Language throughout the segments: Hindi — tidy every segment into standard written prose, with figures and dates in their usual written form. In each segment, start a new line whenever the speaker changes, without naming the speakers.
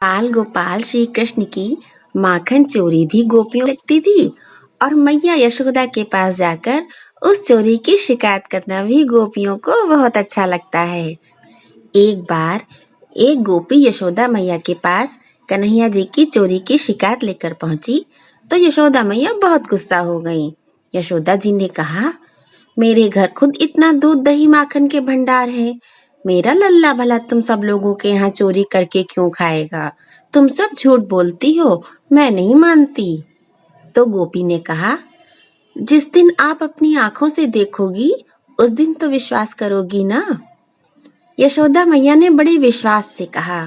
बाल गोपाल श्री कृष्ण की माखन चोरी भी गोपियों को लगती थी और मैया यशोदा के पास जाकर उस चोरी की शिकायत करना भी गोपियों को बहुत अच्छा लगता है। एक बार एक गोपी यशोदा मैया के पास कन्हैया जी की चोरी की शिकायत लेकर पहुंची तो यशोदा मैया बहुत गुस्सा हो गईं। यशोदा जी ने कहा, मेरे घर खुद इतना दूध दही माखन के भंडार है, मेरा लल्ला भला तुम सब लोगों के यहाँ चोरी करके क्यों खाएगा? तुम सब झूठ बोलती हो, मैं नहीं मानती। तो गोपी ने कहा, जिस दिन आप अपनी आंखों से देखोगी उस दिन तो विश्वास करोगी ना। यशोदा मैया ने बड़े विश्वास से कहा,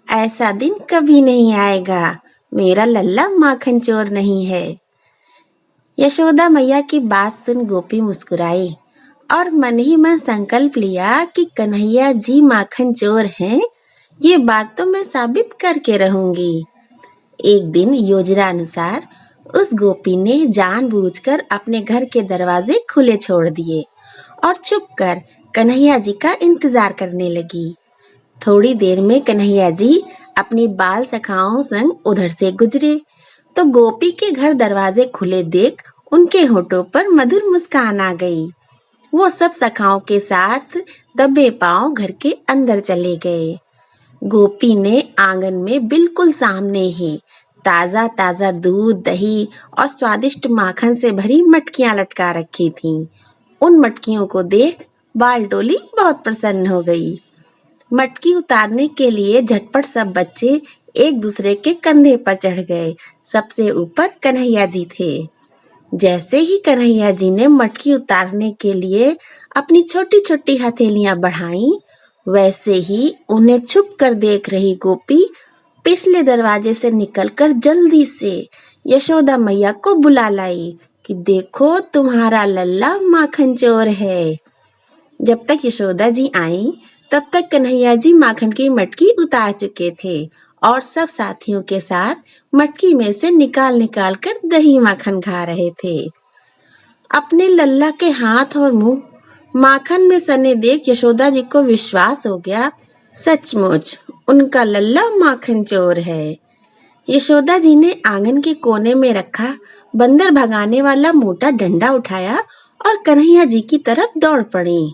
ऐसा दिन कभी नहीं आएगा, मेरा लल्ला माखन चोर नहीं है। यशोदा मैया की बात सुन गोपी मुस्कुराई और मन ही मन संकल्प लिया कि कन्हैया जी माखन चोर हैं, ये बात तो मैं साबित करके रहूंगी। एक दिन योजना अनुसार उस गोपी ने जानबूझकर अपने घर के दरवाजे खुले छोड़ दिए और छुपकर कन्हैया जी का इंतजार करने लगी। थोड़ी देर में कन्हैया जी अपनी बाल सखाओं संग उधर से गुजरे तो गोपी के घर दरवाजे खुले देख उनके होठों पर मधुर मुस्कान आ गई। वो सब सखाओं के साथ दबे पांव घर के अंदर चले गए। गोपी ने आंगन में बिल्कुल सामने ही ताजा ताजा दूध, दही और स्वादिष्ट माखन से भरी मटकियां लटका रखी थीं। उन मटकियों को देख बाल डोली बहुत प्रसन्न हो गई। मटकी उतारने के लिए झटपट सब बच्चे एक दूसरे के कंधे पर चढ़ गए। सबसे ऊपर कन्हैया जी थे। जैसे ही कन्हैया जी ने मटकी उतारने के लिए अपनी छोटी छोटी हथेलियां बढ़ाईं, वैसे ही उन्हें छुप कर देख रही गोपी पिछले दरवाजे से निकलकर जल्दी से यशोदा मैया को बुला लाई कि देखो तुम्हारा लल्ला माखन चोर है। जब तक यशोदा जी आई तब तक कन्हैया जी माखन की मटकी उतार चुके थे और सब साथियों के साथ मटकी में से निकाल निकाल कर दही माखन खा रहे थे। अपने लल्ला के हाथ और मुंह माखन में सने देख यशोदा जी को विश्वास हो गया, सचमुच उनका लल्ला माखन चोर है। यशोदा जी ने आंगन के कोने में रखा बंदर भगाने वाला मोटा डंडा उठाया और कन्हैया जी की तरफ दौड़ पड़ी।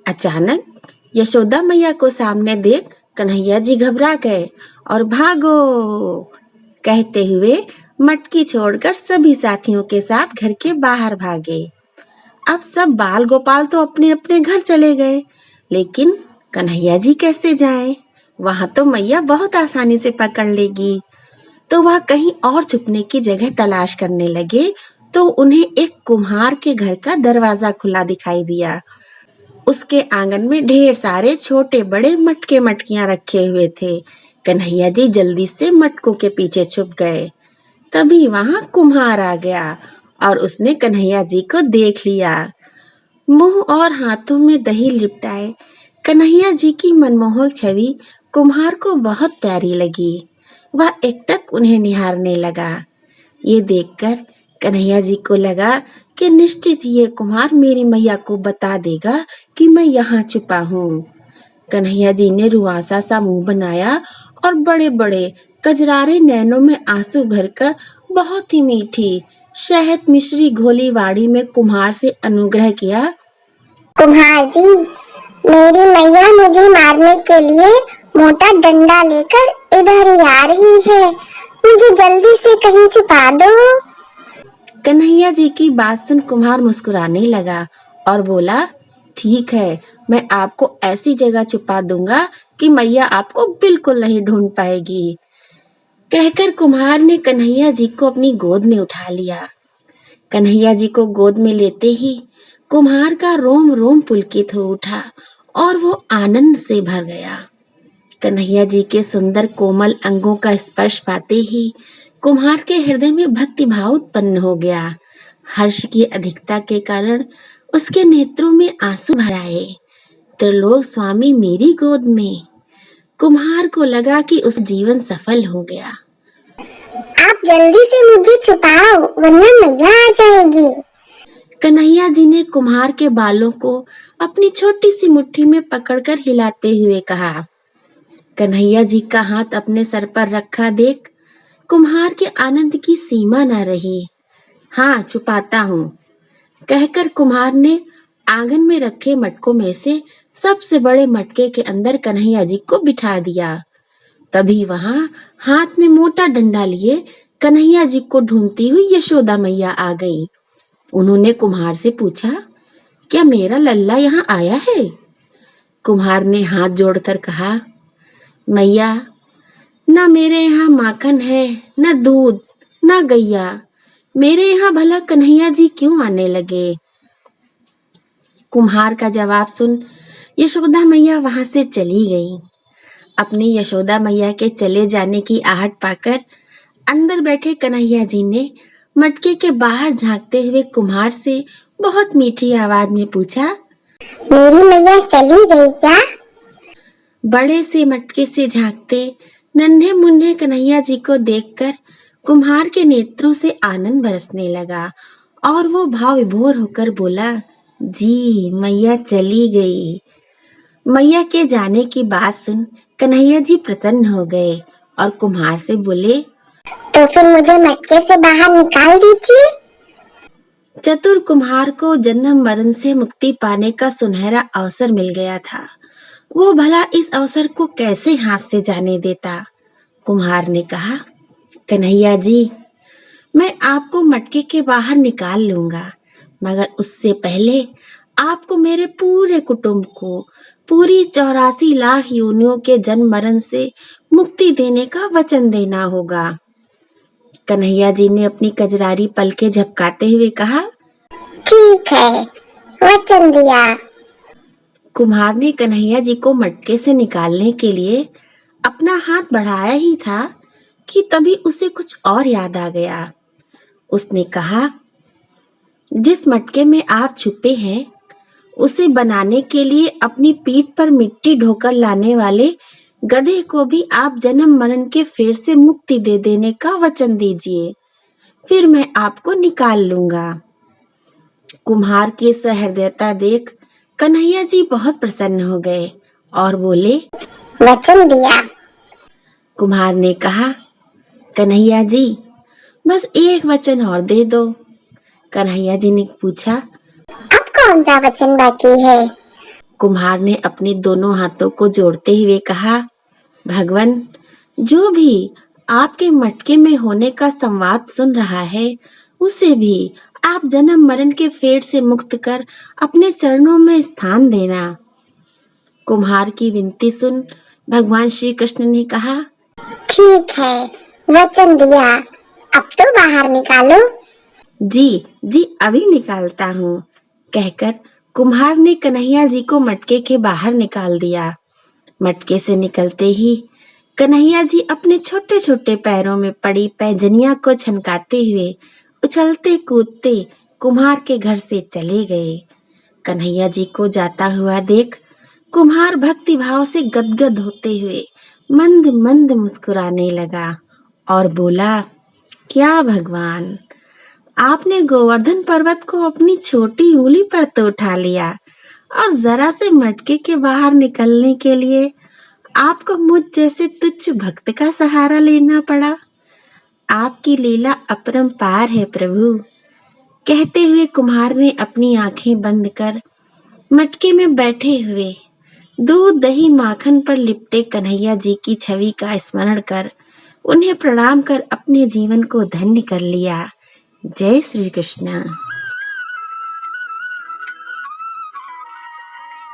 अचानक यशोदा मैया को सामने देख कन्हैया जी घबरा गए और भागो कहते हुए मटकी छोड़कर सभी साथियों के साथ घर के बाहर भागे। अब सब बाल गोपाल तो अपने अपने घर चले गए, लेकिन कन्हैया जी कैसे जाएं? वहां तो मैया बहुत आसानी से पकड़ लेगी। तो वह कहीं और छुपने की जगह तलाश करने लगे तो उन्हें एक कुम्हार के घर का दरवाजा खुला दिखाई दिया। उसके आंगन में ढेर सारे छोटे बड़े मटके मटकियां रखे हुए थे। कन्हैया जी जल्दी से मटकों के पीछे छुप गए। तभी वहां कुम्हार आ गया और उसने कन्हैया जी को देख लिया। मुंह और हाथों में दही लिपटाए कन्हैया जी की मनमोहक छवि कुम्हार को बहुत प्यारी लगी। वह एकटक उन्हें निहारने लगा। ये देखकर कन्हैया जी को लगा कि निश्चित ही ये कुम्हार मेरी मैया को बता देगा कि मैं यहाँ छुपा हूँ। कन्हैया जी ने रुआसा सा मुंह बनाया और बड़े बड़े कजरारे नैनों में आंसू भरकर बहुत ही मीठी शहद मिश्री घोली वाणी में कुम्हार से अनुग्रह किया,
कुम्हार जी, मेरी मैया मुझे मारने के लिए मोटा डंडा लेकर इधर ही आ रही है, मुझे जल्दी से कहीं छुपा दो।
कन्हैया जी की बात सुन कुम्हार मुस्कुराने लगा और बोला, ठीक है, मैं आपको ऐसी जगह छुपा दूंगा कि मैया आपको बिल्कुल नहीं ढूंढ पाएगी। कहकर कुम्हार ने कन्हैया जी को अपनी गोद में उठा लिया। कन्हैया जी को गोद में लेते ही कुम्हार का रोम रोम पुलकित हो उठा और वो आनंद से भर गया। कन्हैया जी के सुंदर कोमल अंगों का स्पर्श पाते ही कुम्हार के हृदय में भक्ति भाव उत्पन्न हो गया। हर्ष की अधिकता के कारण उसके नेत्रों में आंसू भर आए। त्रिलोक स्वामी मेरी गोद में। कुम्हार को लगा कि उस जीवन सफल हो गया।
आप जल्दी से मुझे छुपाओ वरना मैया आ जाएगी।
कन्हैया जी ने कुम्हार के बालों को अपनी छोटी सी मुट्ठी में पकड़कर हिलाते हुए कहा। कन्हैया जी का हाथ अपने सर पर रखा देख कुम्हार के आनंद की सीमा न रही। हाँ, छुपाता हूँ, कहकर कुम्हार ने आंगन में रखे मटकों में से सबसे बड़े मटके के अंदर कन्हैया जी को बिठा दिया। तभी वहां हाथ में मोटा डंडा लिए कन्हैया जी को ढूंढती हुई यशोदा मैया आ गई। उन्होंने कुम्हार से पूछा, क्या मेरा लल्ला यहाँ आया है? कुम्हार ने हाथ जोड़कर कहा, मैया, ना मेरे यहाँ माखन है, न दूध, न गैया। मेरे यहाँ भला कन्हैया जी क्यों आने लगे? कुम्हार का जवाब सुन यशोदा मैया वहां से चली गई। अपनी यशोदा मैया के चले जाने की आहट पाकर अंदर बैठे कन्हैया जी ने मटके के बाहर झांकते हुए कुम्हार से बहुत मीठी आवाज में पूछा,
मेरी मैया चली गई क्या?
बड़े से मटके से झांकते नन्हे मुन्ने कन्हैया जी को देखकर कुम्हार के नेत्रों से आनंद बरसने लगा और वो भाव विभोर होकर बोला, जी मैया चली गई। मैया के जाने की बात सुन कन्हैया जी प्रसन्न हो गए और कुम्हार से बोले,
तो फिर मुझे मटके से बाहर निकाल दीजिए।
चतुर कुम्हार को जन्म मरण से मुक्ति पाने का सुनहरा अवसर मिल गया था। वो भला इस अवसर को कैसे हाथ से जाने देता। कुम्हार ने कहा, कन्हैया जी, मैं आपको मटके के बाहर निकाल लूंगा, मगर उससे पहले आपको मेरे पूरे कुटुंब को पूरी 84 लाख योनियों के जन्म मरण से मुक्ति देने का वचन देना होगा। कन्हैया जी ने अपनी कजरारी पलके झपकाते हुए कहा,
ठीक है, वचन दिया।
कुम्हार ने कन्हैया जी को मटके से निकालने के लिए अपना हाथ बढ़ाया ही था कि तभी उसे कुछ और याद आ गया। उसने कहा, जिस मटके में आप छुपे हैं उसे बनाने के लिए अपनी पीठ पर मिट्टी ढोकर लाने वाले गधे को भी आप जन्म मरण के फेर से मुक्ति दे देने का वचन दीजिए, फिर मैं आपको निकाल लूंगा। कुम्हार की सहृदयता देख कन्हैया जी बहुत प्रसन्न हो गए और बोले,
वचन दिया।
कुम्हार ने कहा, कन्हैया जी, बस एक वचन और दे दो। कन्हैया जी ने पूछा,
अब कौन सा वचन बाकी है?
कुम्हार ने अपने दोनों हाथों को जोड़ते हुए कहा, भगवान, जो भी आपके मटके में होने का संवाद सुन रहा है उसे भी आप जन्म मरण के फेर से मुक्त कर अपने चरणों में स्थान देना। कुम्हार की विनती सुन भगवान श्री कृष्ण ने कहा,
ठीक है, वचन दिया, अब तो बाहर निकालो।
जी जी, अभी निकालता हूँ, कहकर कुम्हार ने कन्हैया जी को मटके के बाहर निकाल दिया। मटके से निकलते ही कन्हैया जी अपने छोटे छोटे पैरों में पड़ी पैजनिया को छनकाते हुए उछलते कूदते कुम्हार के घर से चले गए। कन्हैया जी को जाता हुआ देख कुम्हार भक्ति भाव से गदगद होते हुए मंद मंद मुस्कुराने लगा और बोला, क्या भगवान, आपने गोवर्धन पर्वत को अपनी छोटी उंगली पर तो उठा लिया और जरा से मटके के बाहर निकलने के लिए आपको मुझ जैसे तुच्छ भक्त का सहारा लेना पड़ा। आपकी लीला अपरंपार है प्रभु। कहते हुए कुम्हार ने अपनी आंखें बंद कर मटके में बैठे हुए दूध दही माखन पर लिपटे कन्हैया जी की छवि का स्मरण कर उन्हें प्रणाम कर अपने जीवन को धन्य कर लिया। जय श्री कृष्ण।